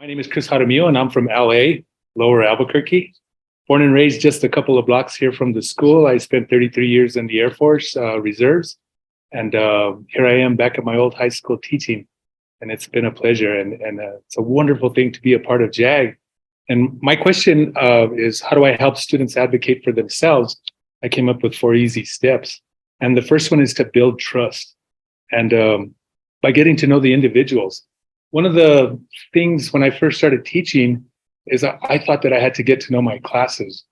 name is Chris Jaramillo, and I'm from LA, Lower Albuquerque. Born and raised just a couple of blocks here from the school. I spent 33 years in the Air Force Reserves, and here I am back at my old high school teaching, and it's been a pleasure, and it's a wonderful thing to be a part of JAG. And my question is, how do I help students advocate for themselves? I came up with 4 easy steps, and the first one is to build trust, and by getting to know the individuals. One of the things when I first started teaching is I thought that I had to get to know my classes,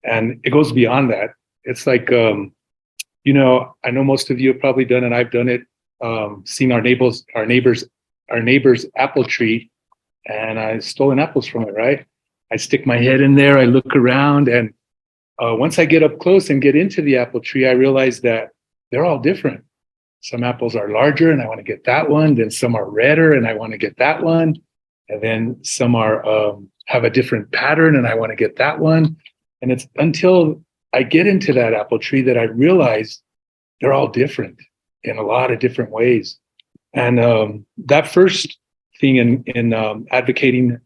and it goes beyond that. It's like, I know most of you have probably done it. I've done it, seen our neighbor's apple tree, and I've stolen apples from it, right? I stick my head in there, I look around, and once I get up close and get into the apple tree, I realize that they're all different. Some apples are larger and I want to get that one. Then some are redder and I want to get that one. And then some are have a different pattern and I want to get that one. And it's until I get into that apple tree that I realize they're all different in a lot of different ways. And that first thing in advocating,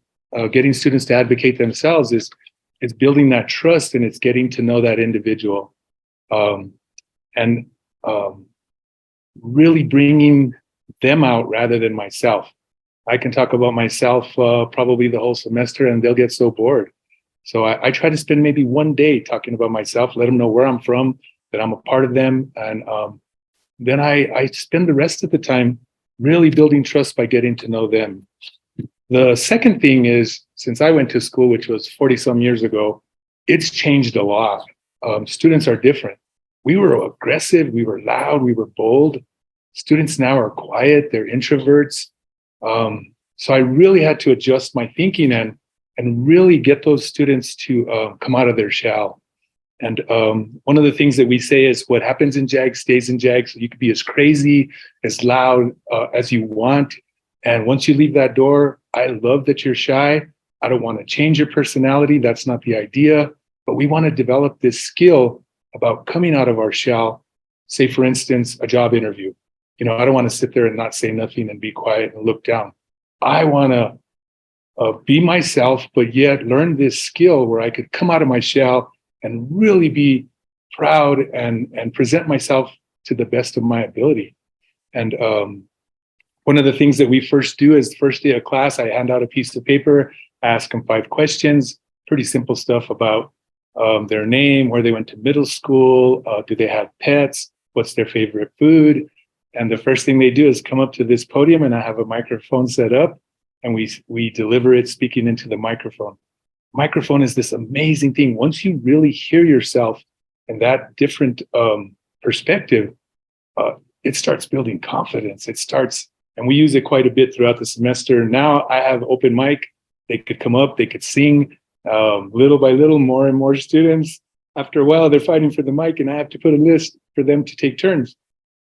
getting students to advocate themselves is building that trust, and it's getting to know that individual. And really bringing them out rather than myself. I can talk about myself probably the whole semester and they'll get so bored. So I try to spend maybe one day talking about myself, let them know where I'm from, that I'm a part of them. And then I spend the rest of the time really building trust by getting to know them. The second thing is, since I went to school, which was 40 some years ago, it's changed a lot. Students are different. We were aggressive, we were loud, we were bold. Students now are quiet, they're introverts. So I really had to adjust my thinking and really get those students to come out of their shell. And one of the things that we say is what happens in JAG stays in JAG. So you could be as crazy, as loud as you want. And once you leave that door, I love that you're shy. I don't want to change your personality. That's not the idea. But we want to develop this skill about coming out of our shell. Say, for instance, a job interview. I don't want to sit there and not say nothing and be quiet and look down. I want to be myself, but yet learn this skill where I could come out of my shell and really be proud and present myself to the best of my ability. And one of the things that we first do is the first day of class, I hand out a piece of paper, ask them 5 questions, pretty simple stuff about their name, where they went to middle school, do they have pets, what's their favorite food. And the first thing they do is come up to this podium, and I have a microphone set up, and we deliver it speaking into the microphone. Microphone is this amazing thing. Once you really hear yourself in that different perspective, it starts building confidence. And we use it quite a bit throughout the semester. Now I have open mic. They could come up, they could sing. Little by little, more and more students. After a while, they're fighting for the mic, and I have to put a list for them to take turns,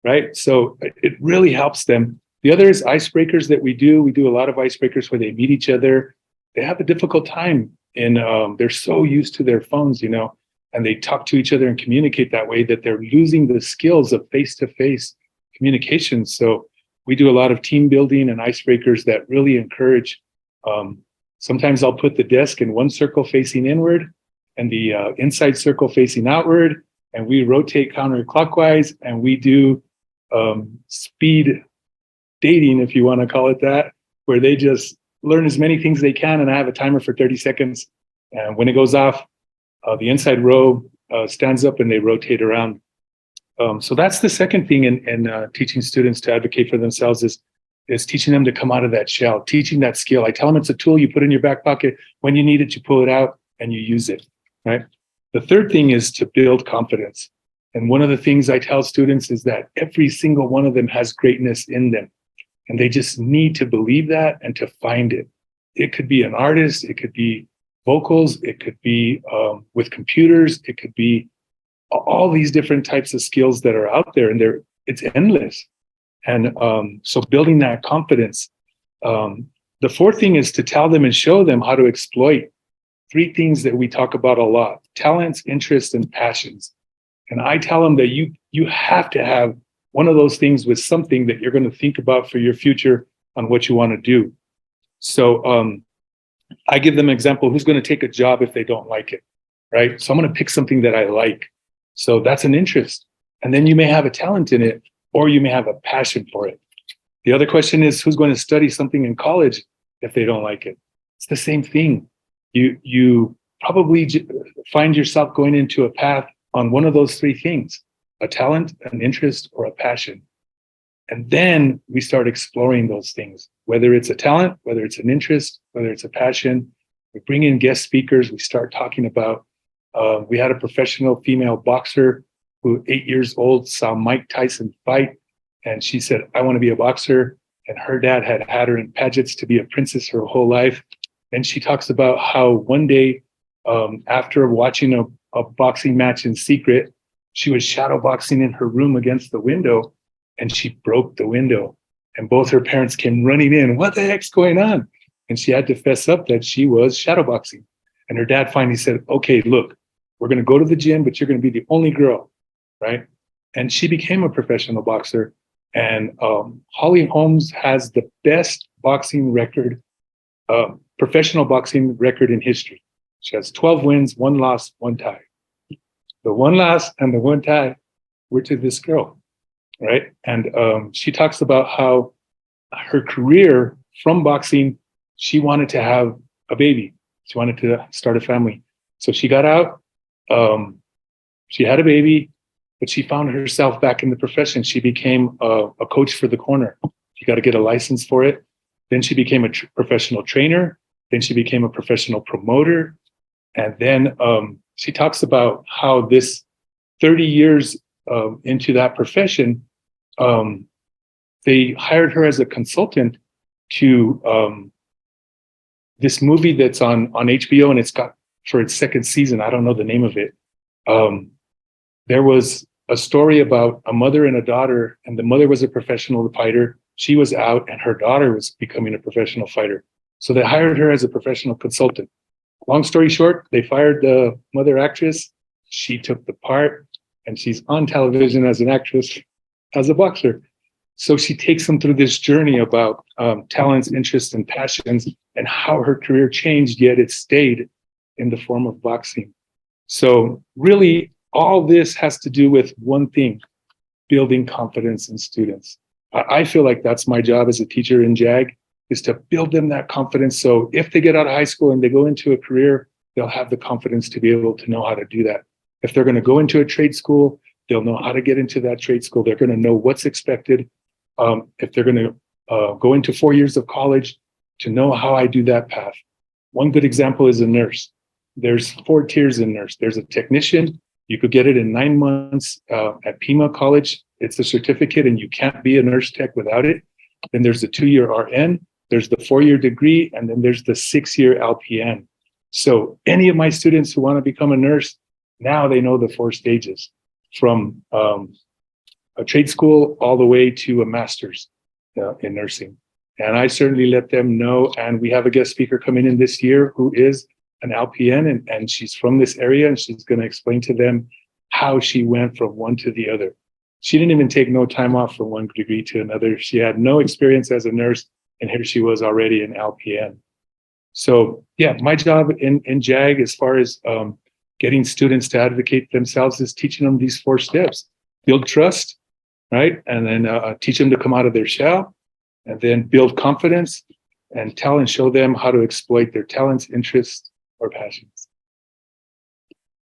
right? So it really helps them. The other is icebreakers that we do. We do a lot of icebreakers where they meet each other. They have a difficult time, and they're so used to their phones, and they talk to each other and communicate that way that they're losing the skills of face-to-face communication. So we do a lot of team building and icebreakers that really encourage. Sometimes I'll put the desk in one circle facing inward and the inside circle facing outward, and we rotate counterclockwise, and we do speed dating, if you want to call it that, where they just learn as many things they can, and I have a timer for 30 seconds. And when it goes off, the inside row stands up and they rotate around. So that's the second thing in teaching students to advocate for themselves is teaching them to come out of that shell, teaching that skill. I tell them it's a tool you put in your back pocket. When you need it, you pull it out and you use it, right? The third thing is to build confidence. And one of the things I tell students is that every single one of them has greatness in them. And they just need to believe that and to find it. It could be an artist, it could be vocals, it could be with computers, it could be all these different types of skills that are out there, and it's endless. And so building that confidence. The fourth thing is to tell them and show them how to exploit 3 things that we talk about a lot: talents, interests, and passions. And I tell them that you have to have one of those things with something that you're going to think about for your future on what you want to do. So I give them an example, who's going to take a job if they don't like it, right? So I'm going to pick something that I like. So that's an interest. And then you may have a talent in it, or you may have a passion for it. The other question is, who's going to study something in college if they don't like it? It's the same thing. You probably find yourself going into a path on one of those three things: a talent, an interest, or a passion. And then we start exploring those things, whether it's a talent, whether it's an interest, whether it's a passion. We bring in guest speakers. We start talking about, we had a professional female boxer who 8 years old saw Mike Tyson fight. And she said, I want to be a boxer. And her dad had her in pageants to be a princess her whole life. And she talks about how one day, after watching a boxing match in secret, she was shadow boxing in her room against the window, and she broke the window. And both her parents came running in. What the heck's going on? And she had to fess up that she was shadow boxing. And her dad finally said, okay, look, we're going to go to the gym, but you're going to be the only girl, right? And she became a professional boxer. And Holly Holmes has the best boxing record, professional boxing record in history. She has 12 wins, 1 loss, 1 tie. The 1 loss and the 1 tie were to this girl, right? And she talks about how her career from boxing, she wanted to have a baby. She wanted to start a family. So she got out, she had a baby, but she found herself back in the profession. She became a coach for the corner. She got to get a license for it. Then she became a professional trainer. Then she became a professional promoter. And then she talks about how this 30 years into that profession, they hired her as a consultant to this movie that's on HBO, and it's got for its second season. I don't know the name of it. There was a story about a mother and a daughter, and the mother was a professional fighter. She was out, and her daughter was becoming a professional fighter. So they hired her as a professional consultant. Long story short, they fired the mother actress. She took the part, and she's on television as an actress, as a boxer. So she takes them through this journey about talents, interests, and passions, and how her career changed, yet it stayed in the form of boxing. So really, all this has to do with one thing: building confidence in students. I feel like that's my job as a teacher in JAG, is to build them that confidence. So if they get out of high school and they go into a career, they'll have the confidence to be able to know how to do that. If they're going to go into a trade school, they'll know how to get into that trade school. They're going to know what's expected. If they're going to go into 4 years of college, to know how I do that path. One good example is a nurse. There's 4 tiers in nurse. There's a technician. You could get it in 9 months at Pima College. It's a certificate, and you can't be a nurse tech without it. Then there's the 2-year RN. There's the 4-year degree, and then there's the 6-year LPN. So any of my students who want to become a nurse, now they know the 4 stages, from a trade school all the way to a master's in nursing. And I certainly let them know. And we have a guest speaker coming in this year who is an LPN, and she's from this area, and she's going to explain to them how she went from one to the other. She didn't even take no time off from one degree to another. She had no experience as a nurse, and here she was already an LPN. So yeah, my job in JAG, as far as getting students to advocate themselves, is teaching them these 4 steps: build trust, right? And then teach them to come out of their shell, and then build confidence, and tell and show them how to exploit their talents, interests, or passions.